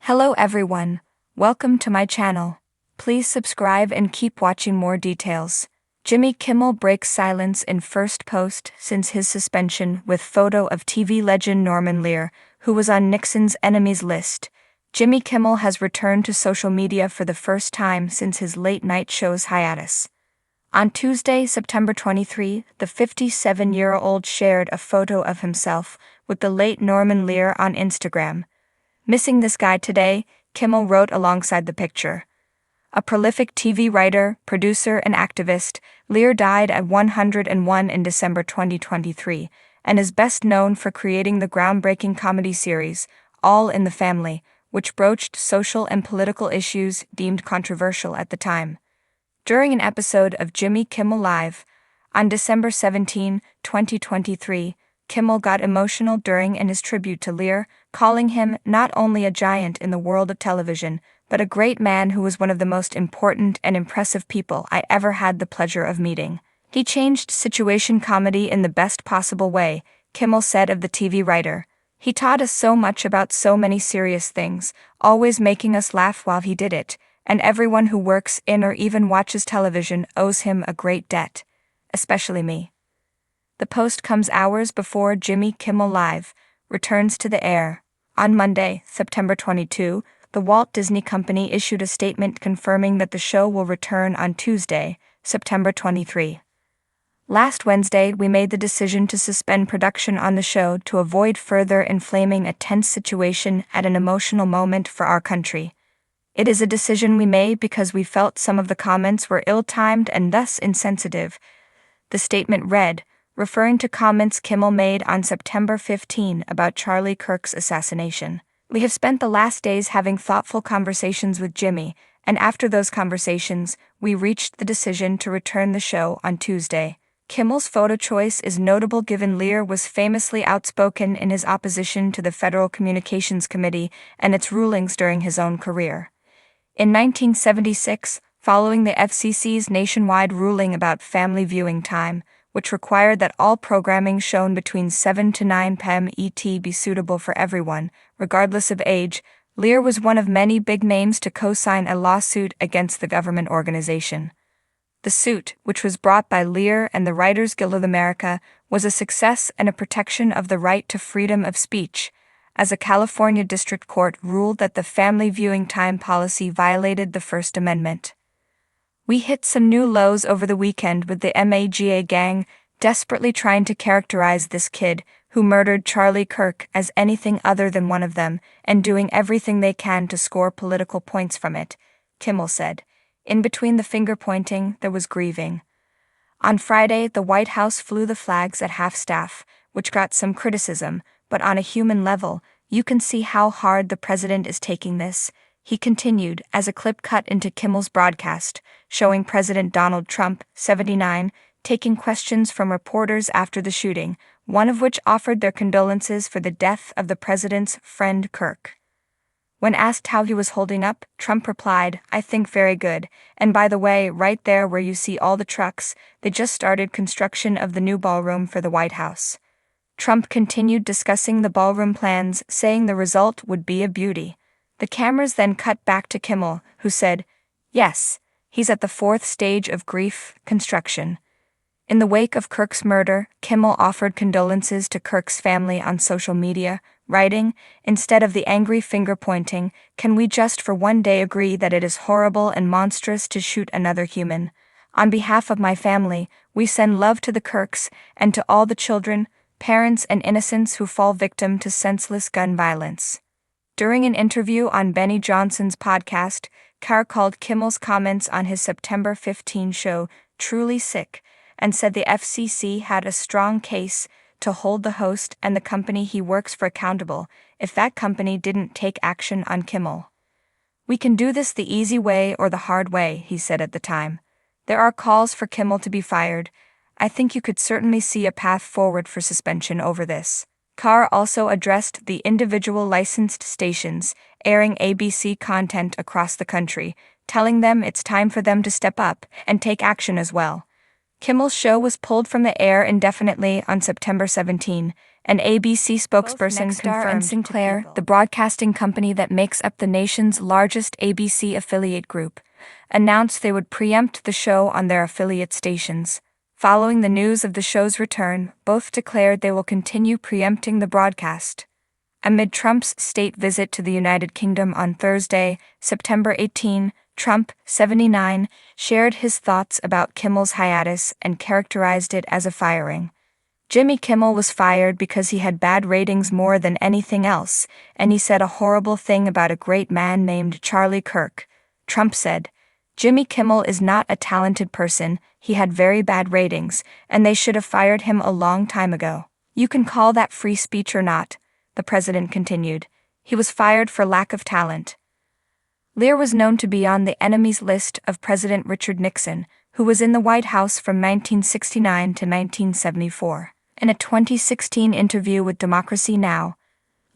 Hello everyone, welcome to my channel. Please subscribe and keep watching more details. Jimmy Kimmel breaks silence in first post since his suspension with photo of TV legend Norman Lear, who was on Nixon's enemies list. Jimmy Kimmel has returned to social media for the first time since his late-night show's hiatus. On Tuesday, September 23, the 57-year-old shared a photo of himself with the late Norman Lear on Instagram. "Missing this guy today," Kimmel wrote alongside the picture. A prolific TV writer, producer, and activist, Lear died at 101 in December 2023 and is best known for creating the groundbreaking comedy series All in the Family, which broached social and political issues deemed controversial at the time. During an episode of Jimmy Kimmel Live on December 17, 2023, Kimmel got emotional during his tribute to Lear, calling him not only a giant in the world of television, but a great man who was one of the most important and impressive people I ever had the pleasure of meeting. He changed situation comedy in the best possible way, Kimmel said of the TV writer. "He taught us so much about so many serious things, always making us laugh while he did it, and everyone who works in or even watches television owes him a great debt. Especially me." The post comes hours before Jimmy Kimmel Live returns to the air. On Monday, September 22, the Walt Disney Company issued a statement confirming that the show will return on Tuesday, September 23. "Last Wednesday, we made the decision to suspend production on the show to avoid further inflaming a tense situation at an emotional moment for our country. It is a decision we made because we felt some of the comments were ill-timed and thus insensitive," the statement read, referring to comments Kimmel made on September 15 about Charlie Kirk's assassination. "We have spent the last days having thoughtful conversations with Jimmy, and after those conversations, we reached the decision to return the show on Tuesday." Kimmel's photo choice is notable given Lear was famously outspoken in his opposition to the Federal Communications Committee and its rulings during his own career. In 1976, following the FCC's nationwide ruling about family viewing time, which required that all programming shown between 7 to 9 p.m. ET be suitable for everyone, regardless of age, Lear was one of many big names to co-sign a lawsuit against the government organization. The suit, which was brought by Lear and the Writers Guild of America, was a success and a protection of the right to freedom of speech, as a California district court ruled that the family viewing time policy violated the First Amendment. "We hit some new lows over the weekend with the OMG gang desperately trying to characterize this kid who murdered Charlie Kirk as anything other than one of them and doing everything they can to score political points from it," Kimmel said. In between the finger-pointing, there was grieving. On Friday, the White House flew the flags at half-staff, which got some criticism, but on a human level, you can see how hard the president is taking this, he continued as a clip cut into Kimmel's broadcast, showing President Donald Trump, 79, taking questions from reporters after the shooting, one of which offered their condolences for the death of the president's friend Kirk. When asked how he was holding up, Trump replied, "I think very good, and by the way, right there where you see all the trucks, they just started construction of the new ballroom for the White House." Trump continued discussing the ballroom plans, saying the result would be a beauty. The cameras then cut back to Kimmel, who said, "Yes, he's at the 4th stage of grief, construction." In the wake of Kirk's murder, Kimmel offered condolences to Kirk's family on social media, writing, "Instead of the angry finger-pointing, can we just for one day agree that it is horrible and monstrous to shoot another human? On behalf of my family, we send love to the Kirks and to all the children, parents and innocents who fall victim to senseless gun violence." During an interview on Benny Johnson's podcast, Carr called Kimmel's comments on his September 15 show truly sick and said the FCC had a strong case to hold the host and the company he works for accountable if that company didn't take action on Kimmel. "We can do this the easy way or the hard way," he said at the time. "There are calls for Kimmel to be fired. I think you could certainly see a path forward for suspension over this." Carr also addressed the individual licensed stations airing ABC content across the country, telling them it's time for them to step up and take action as well. Kimmel's show was pulled from the air indefinitely on September 17, An ABC spokesperson confirmed Sinclair, the broadcasting company that makes up the nation's largest ABC affiliate group, announced they would preempt the show on their affiliate stations. Following the news of the show's return, both declared they will continue preempting the broadcast. Amid Trump's state visit to the United Kingdom on Thursday, September 18, Trump, 79, shared his thoughts about Kimmel's hiatus and characterized it as a firing. Jimmy Kimmel was fired because he had bad ratings more than anything else, and he said a horrible thing about a great man named Charlie Kirk. Trump said, "Jimmy Kimmel is not a talented person, he had very bad ratings, and they should have fired him a long time ago. You can call that free speech or not," the president continued. "He was fired for lack of talent." Lear was known to be on the enemies list of President Richard Nixon, who was in the White House from 1969 to 1974. In a 2016 interview with Democracy Now!,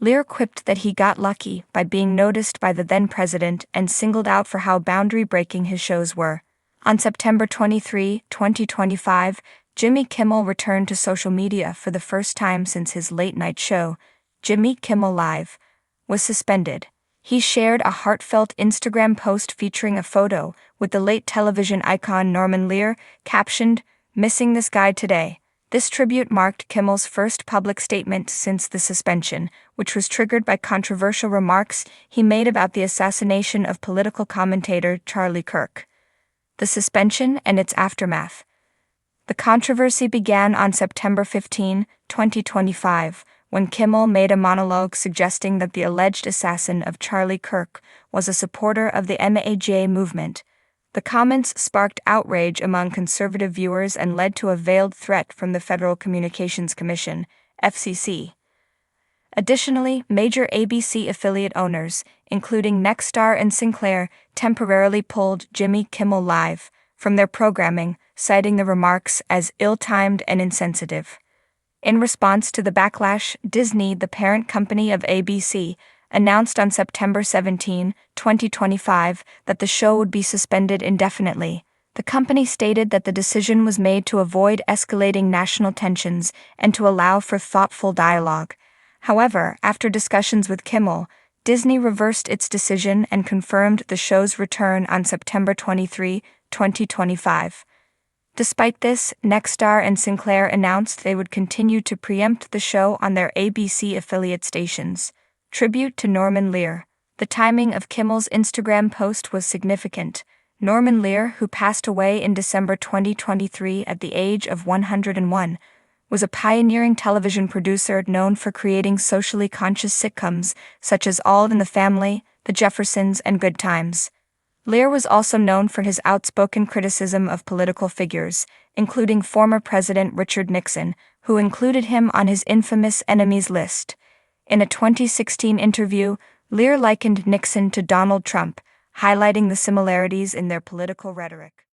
Lear quipped that he got lucky by being noticed by the then-president and singled out for how boundary-breaking his shows were. On September 23, 2025, Jimmy Kimmel returned to social media for the first time since his late-night show, Jimmy Kimmel Live, was suspended. He shared a heartfelt Instagram post featuring a photo with the late television icon Norman Lear, captioned, "Missing this guy today." This tribute marked Kimmel's first public statement since the suspension, which was triggered by controversial remarks he made about the assassination of political commentator Charlie Kirk. The suspension and its aftermath. The controversy began on September 15, 2025, when Kimmel made a monologue suggesting that the alleged assassin of Charlie Kirk was a supporter of the OMG movement. The comments sparked outrage among conservative viewers and led to a veiled threat from the Federal Communications Commission, FCC. Additionally, major ABC affiliate owners, including Nexstar and Sinclair, temporarily pulled Jimmy Kimmel Live from their programming, citing the remarks as ill-timed and insensitive. In response to the backlash, Disney, the parent company of ABC, announced on September 17, 2025, that the show would be suspended indefinitely. The company stated that the decision was made to avoid escalating national tensions and to allow for thoughtful dialogue. However, after discussions with Kimmel, Disney reversed its decision and confirmed the show's return on September 23, 2025. Despite this, Nexstar and Sinclair announced they would continue to preempt the show on their ABC affiliate stations. Tribute to Norman Lear. The timing of Kimmel's Instagram post was significant. Norman Lear, who passed away in December 2023 at the age of 101, was a pioneering television producer known for creating socially conscious sitcoms such as All in the Family, The Jeffersons, and Good Times. Lear was also known for his outspoken criticism of political figures, including former President Richard Nixon, who included him on his infamous enemies list. In a 2016 interview, Lear likened Nixon to Donald Trump, highlighting the similarities in their political rhetoric.